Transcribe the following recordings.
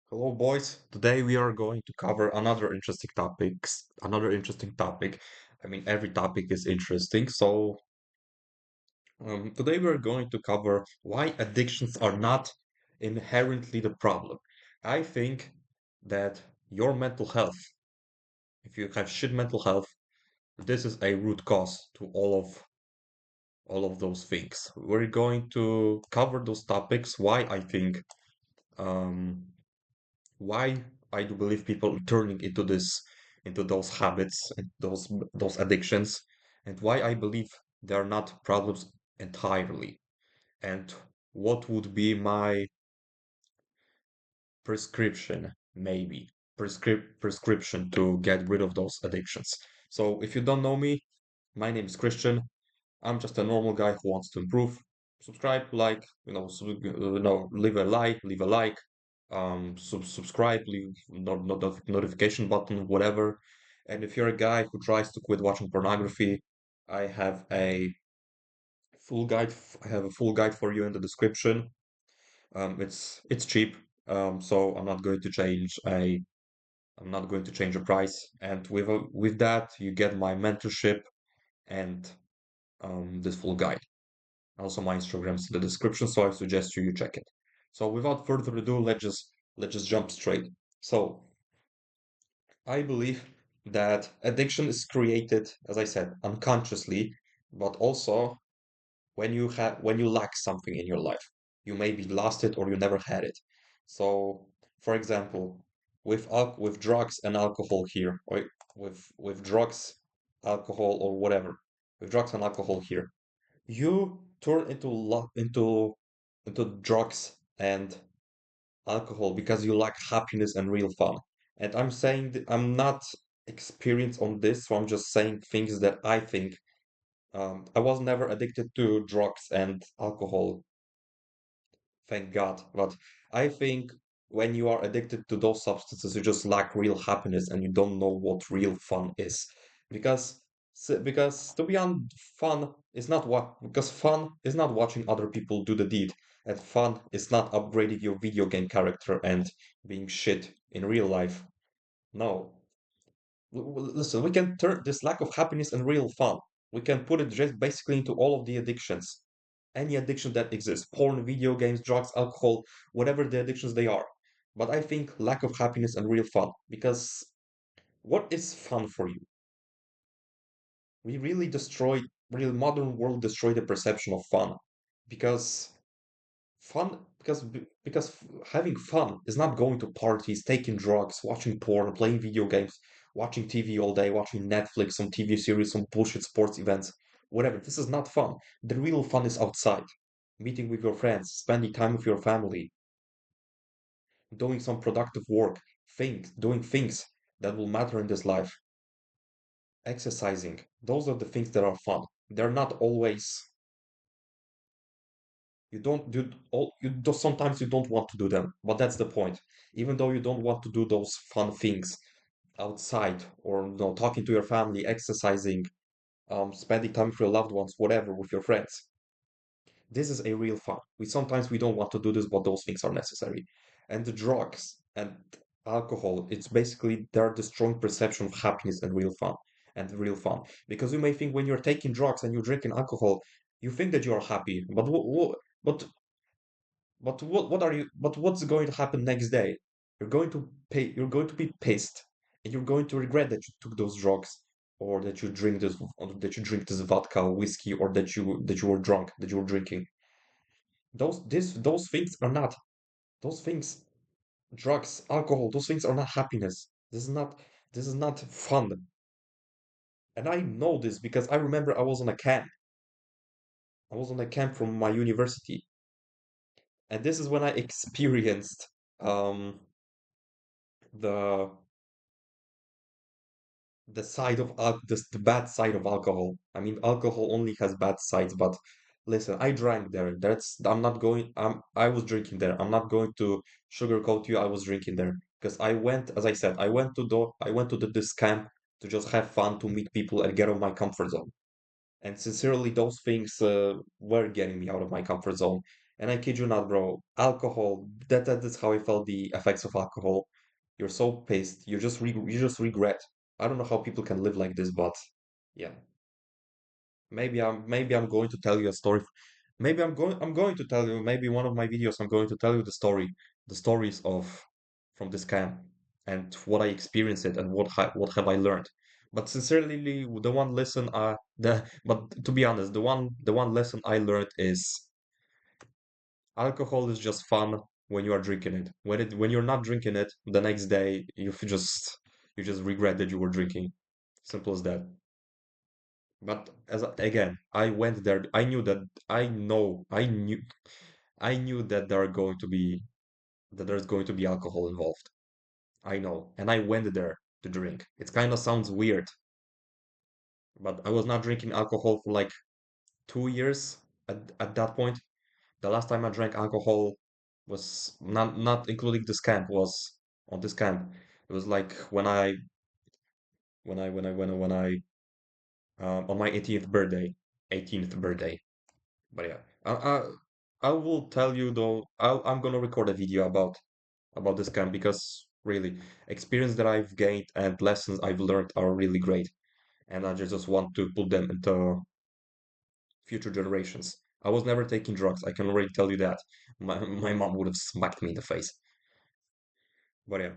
Hello, boys. Today we are going to cover another interesting topic. I mean, every topic is interesting. Today we are going to cover why addictions are not inherently the problem. I think that your mental health, if you have shit mental health, this is a root cause to all of those things. We're going to cover those topics. Um, why I do believe people are turning into those habits and those addictions, and why I believe they are not problems entirely, and what would be my prescription, maybe prescription to get rid of those addictions. So if you don't know me, my name is Christian. I'm just a normal guy who wants to improve. Subscribe, like, leave a like, subscribe, leave notification button, whatever. And if you're a guy who tries to quit watching pornography, I have a full guide. I have a full guide for you in the description. It's cheap, so I'm not going to change the price. And with that, you get my mentorship and this full guide. Also, my Instagram's in the description, so I suggest you check it. So without further ado, let's just jump straight. So I believe that addiction is created, as I said, unconsciously, but also when you lack something in your life. You maybe lost it or you never had it. So, for example, with drugs and alcohol here, or with drugs, alcohol or whatever, with drugs and alcohol here, you turn into drugs and alcohol because you lack happiness and real fun. And I'm saying that I'm not experienced on this, so I'm just saying things that I think. I was never addicted to drugs and alcohol, thank God. But I think when you are addicted to those substances, you just lack real happiness and you don't know what real fun is. Because because to be honest, fun is not watching other people do the deed, and fun is not upgrading your video game character and being shit in real life. No. Listen, we can turn this lack of happiness and real fun. We can put it just basically into all of the addictions. Any addiction that exists, porn, video games, drugs, alcohol, whatever the addictions they are. But I think lack of happiness and real fun. Because what is fun for you? We really destroyed, real modern world destroyed the perception of fun. Because having fun is not going to parties, taking drugs, watching porn, playing video games, watching TV all day, watching Netflix, some TV series, some bullshit sports events, whatever. This is not fun. The real fun is outside, meeting with your friends, spending time with your family, doing some productive work, doing things that will matter in this life, exercising. Those are the things that are fun. They're not always You don't do all you do sometimes you don't want to do them, but that's the point. Even though you don't want to do those fun things outside or talking to your family, exercising, spending time with your loved ones, whatever, with your friends. This is a real fun. We don't want to do this, but those things are necessary. And the drugs and alcohol, it's basically they're destroying perception of happiness and real fun. Because you may think when you're taking drugs and you're drinking alcohol, you think that you're happy, but what's going to happen next day? You're going to be pissed and you're going to regret that you took those drugs or that you drink this vodka or whiskey or that you were drunk, that you were drinking. Those things are not those things, drugs, alcohol, those things are not happiness. This is not fun. And I know this because I remember I was on a camp. I was on a camp from my university. And this is when I experienced um the the bad side of alcohol. I mean, alcohol only has bad sides, but listen, I drank there. I was drinking there. I'm not going to sugarcoat you. I was drinking there because as I said, I went to this camp to just have fun, to meet people and get out of my comfort zone. And sincerely, those things were getting me out of my comfort zone. And I kid you not, bro, alcohol, that's how I felt the effects of alcohol. You're so pissed, you just regret. I don't know how people can live like this, but yeah. Maybe I'm going to tell you a story. Maybe I'm going to tell you, maybe one of my videos I'm going to tell you the stories of from this camp and what I experienced it and what have I learned. But sincerely, the one lesson the but to be honest, the one lesson I learned is alcohol is just fun when you are drinking it. When you're not drinking it, the next day you just regret that you were drinking. Simple as that. But again, I went there. I knew that there's going to be alcohol involved. I know, and I went there to drink. It kind of sounds weird, but I was not drinking alcohol for like 2 years at that point. The last time I drank alcohol was not including this camp was on this camp. It was like when I on my 18th birthday, 18th birthday. But yeah, I will tell you though. I'm gonna record a video about this camp because really, experience that I've gained and lessons I've learned are really great, and I just want to put them into future generations. I was never taking drugs. I can already tell you that. My mom would have smacked me in the face. But yeah,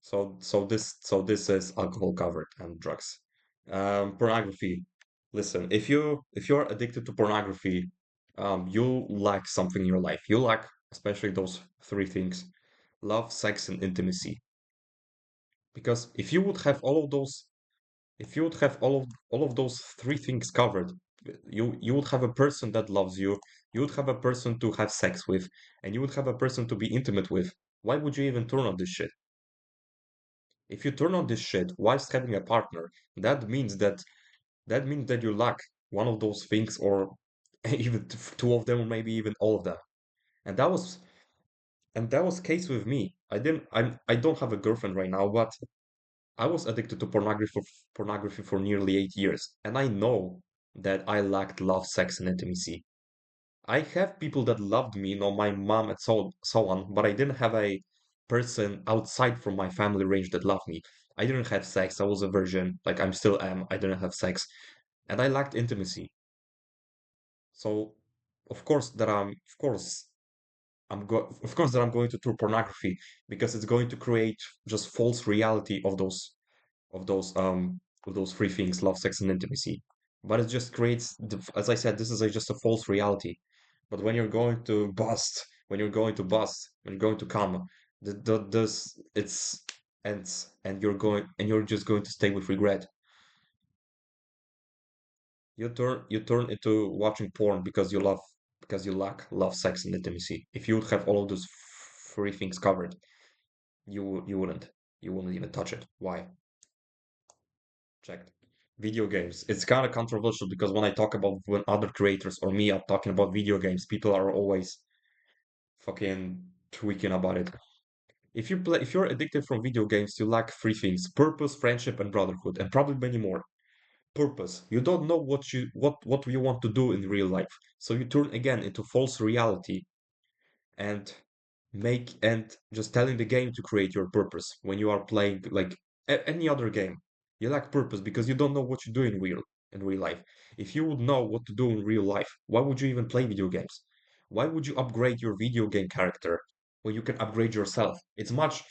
so this is alcohol covered and drugs. Pornography. Listen, if you're addicted to pornography, you lack something in your life. You lack especially those three things: love, sex, and intimacy. Because if you would have all of those, if you would have all of those three things covered, you would have a person that loves you would have a person to have sex with, and you would have a person to be intimate with. Why would you even turn on this shit? If you turn on this shit whilst having a partner, that means that that means that you lack one of those things, or even two of them, or maybe even all of them. And that was case with me. I don't have a girlfriend right now, but I was addicted to pornography for nearly 8 years, and I know that I lacked love, sex, and intimacy. I have people that loved me, my mom and so on, but I didn't have a person outside from my family range that loved me. I didn't have sex. I was a virgin, like I'm still am. I didn't have sex, and I lacked intimacy. So, of course that I'm going to turn pornography because it's going to create just false reality of those um of those three things: love, sex, and intimacy. But it just creates, as I said, this is just a false reality. But when you're going to bust, when you're going to come, this it's and you're just going to stay with regret. You turn into watching porn because you lack love, sex, and intimacy. If you would have all of those three things covered, you wouldn't. You wouldn't even touch it. Why? Checked. Video games. It's kind of controversial because when I talk about when other creators or me are talking about video games, people are always fucking tweaking about it. If you're addicted from video games, you lack three things: purpose, friendship, and brotherhood, and probably many more. Purpose. You don't know what you want to do in real life. So you turn again into false reality and and just telling the game to create your purpose when you are playing like any other game. You lack purpose because you don't know what you do in real life. If you would know what to do in real life, why would you even play video games? Why would you upgrade your video game character when you can upgrade yourself? It's much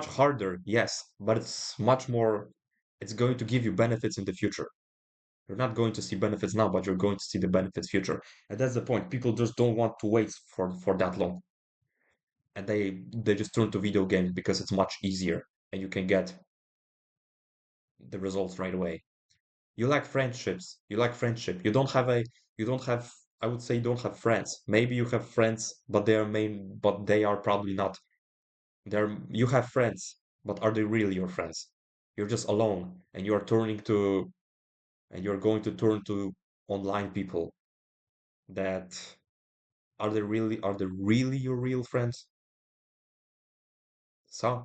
harder, yes, but it's much more it's going to give you benefits in the future. You're not going to see benefits now, but you're going to see the benefits future. And that's the point. People just don't want to wait for that long, and they just turn to video games because it's much easier and you can get the results right away. You lack friendships. You lack friendship. You don't have I would say you don't have friends. Maybe you have friends, but they are probably not. You have friends, but are they really your friends? You're just alone and you're going to turn to online people that are they really your real friends? Some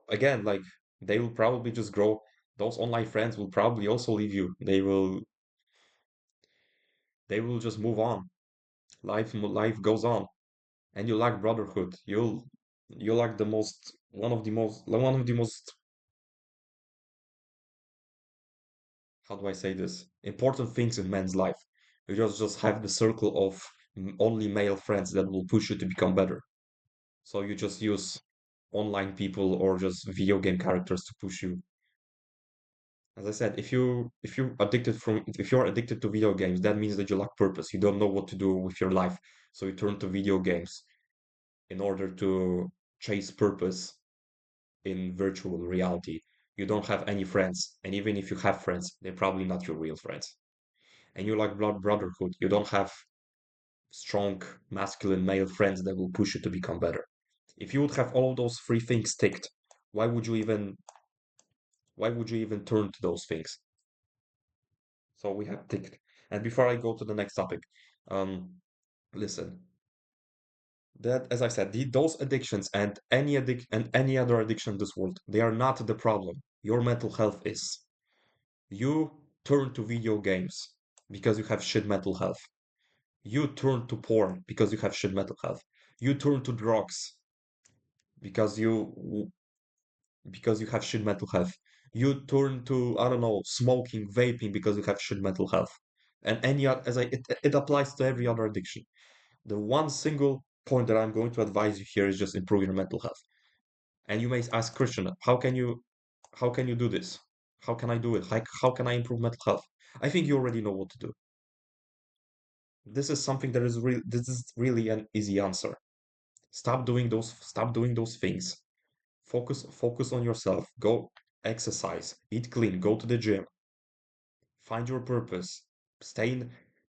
again, like they will probably just grow. Those online friends will probably also leave you. They will just move on. Life goes on, and you lack brotherhood. You lack the most one of the most, how do I say this, important things in man's life. You just have the circle of only male friends that will push you to become better. So you just use online people or just video game characters to push you. As I said, if you're addicted to video games, that means that you lack purpose. You don't know what to do with your life. So you turn to video games in order to chase purpose in virtual reality. You don't have any friends, and even if you have friends, they're probably not your real friends. And you lack brotherhood. You don't have strong masculine male friends that will push you to become better. If you would have all those three things ticked, why would you even why would you even turn to those things? So we have ticked. And before I go to the next topic, um, listen, that as I said, those addictions and any other addiction in this world, they are not the problem. Your mental health is. You turn to video games because you have shit mental health. You turn to porn because you have shit mental health. You turn to drugs because you have shit mental health. You turn to, I don't know, smoking, vaping because you have shit mental health. And it applies to every other addiction. The one single point that I'm going to advise you here is just improve your mental health. And you may ask Christian, how can you do this? How can I do it? How can I improve mental health? I think you already know what to do. This is really an easy answer. Stop doing those things. Focus on yourself. Go exercise, eat clean, go to the gym, find your purpose.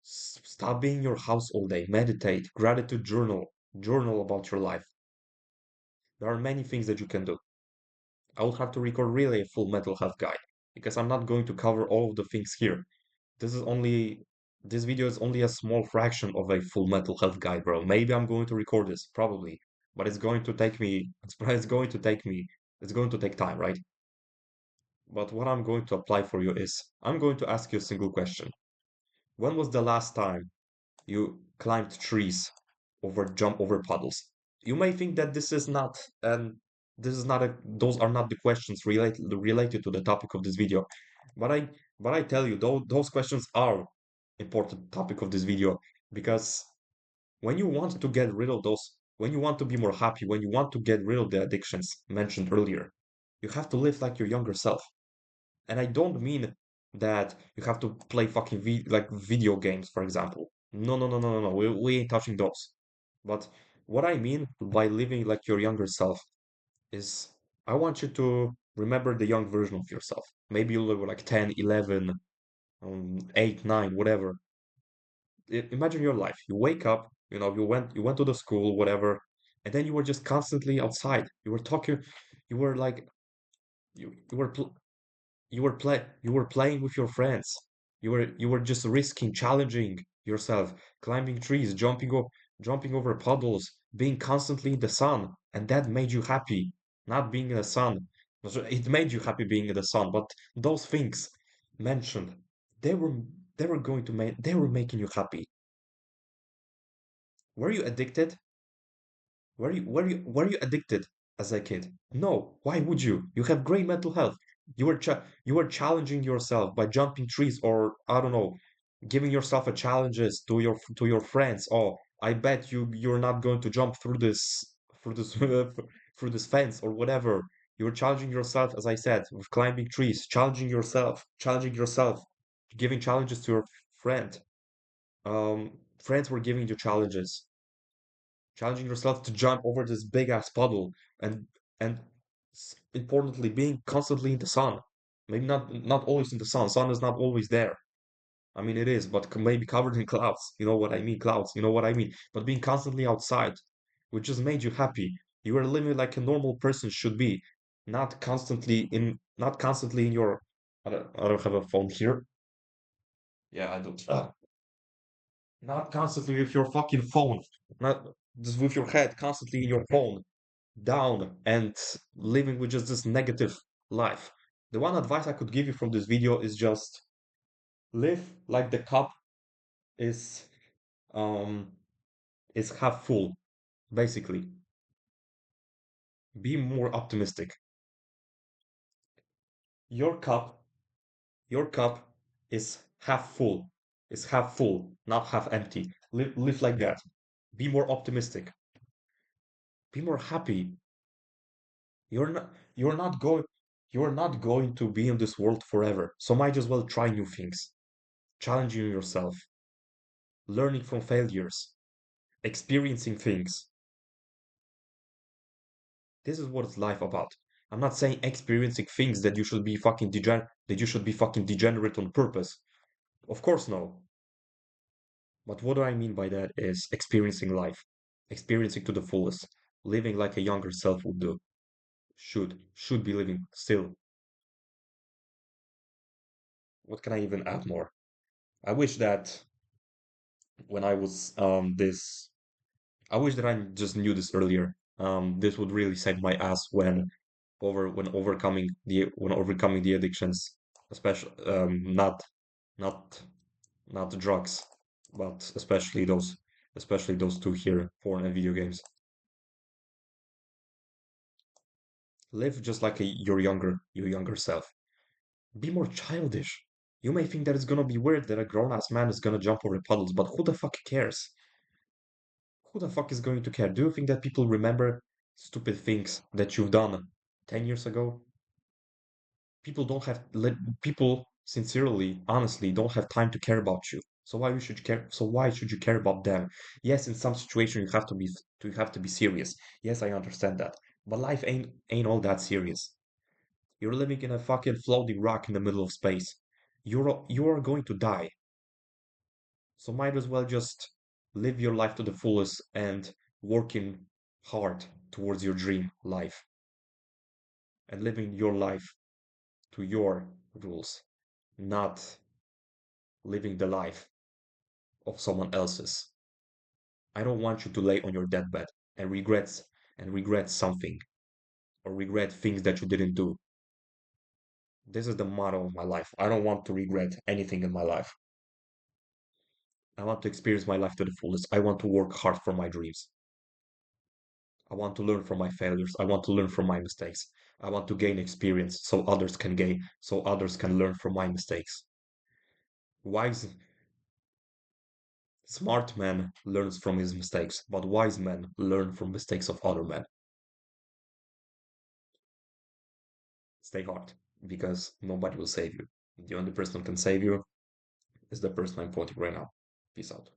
Stop being in your house all day. Meditate, gratitude journal about your life. There are many things that you can do. I will have to record really a full mental health guide because I'm not going to cover all of the things here. This is only this video is only a small fraction of a full mental health guide, bro. Maybe I'm going to record this, probably, but it's going to take time, right? But what I'm going to apply for you is I'm going to ask you a single question. When was the last time you climbed trees jump over puddles? You may think that this is not those are not the questions related to the topic of this video. But I tell you, those questions are important topic of this video because when you want to get rid of when you want to be more happy, when you want to get rid of the addictions mentioned earlier, you have to live like your younger self. And I don't mean that you have to play fucking like video games, for example. No. We ain't touching those. But what I mean by living like your younger self is I want you to remember the young version of yourself. Maybe you were like 10, 11, 8, 9, whatever. Imagine your life. You wake up, you went to the school, whatever, and then you were just constantly outside. You were talking, you were like, you were you were playing with your friends. You were just risking, challenging yourself, climbing trees, jumping over puddles, being constantly in the sun, and that made you happy. Not being in the sun, it made you happy being in the sun. But those things mentioned, they were they were making you happy. Were you addicted? Were you addicted as a kid? No. Why would you? You have great mental health. You were challenging yourself by jumping trees or I don't know, giving yourself a challenges to your friends. Oh, I bet you're not going to jump through this through this fence or whatever. You were challenging yourself, as I said, with climbing trees, challenging yourself, giving challenges to your friend. Friends were giving you challenges challenging yourself to jump over this big ass puddle and and importantly being constantly in the sun, maybe not always in the sun is not always there. I mean it is, but maybe covered in clouds. You know what I mean? Clouds, you know what I mean? But being constantly outside, which just made you happy. You were living like a normal person should be, not constantly in your. I don't have a phone here. Yeah, I don't. Not constantly with your fucking phone. Not just with your head constantly in your phone, down and living with just this negative life. The one advice I could give you from this video is just live like the cup is um is half full, basically. Be more optimistic. Your cup, your cup is half full, not half empty. Live like that. Be more optimistic. Be more happy. You're not going to be in this world forever. So might as well try new things, challenging yourself, learning from failures, experiencing things. This is what it's life about. I'm not saying experiencing things that you should be fucking degenerate on purpose. Of course no. But what do I mean by that is experiencing life, experiencing to the fullest, living like a younger self would do. Should be living still. What can I even add more? I wish that when I was this I wish that I just knew this earlier. This would really save my ass when overcoming the addictions, especially not not the drugs, but especially those two here, porn and video games. Live just like your younger self. Be more childish. You may think that it's gonna be weird that a grown ass man is gonna jump over puddles, but who the fuck cares? Who the fuck is going to care? Do you think that people remember stupid things that you've done 10 years ago? People don't have people sincerely, honestly, don't have time to care about you. So why should you care about them? Yes, in some situation you have to be serious. Yes, I understand that. But life ain't all that serious. You're living in a fucking floating rock in the middle of space. You are going to die. So might as well just live your life to the fullest and working hard towards your dream life and living your life to your rules, not living the life of someone else's. I don't want you to lay on your deathbed and regret something or regret things that you didn't do. This is the motto of my life. I don't want to regret anything in my life. I want to experience my life to the fullest. I want to work hard for my dreams. I want to learn from my failures. I want to learn from my mistakes. I want to gain experience so others can learn from my mistakes. Wise, smart man learns from his mistakes, but wise men learn from mistakes of other men. Stay hard, because nobody will save you. The only person who can save you is the person I'm quoting right now. Peace out.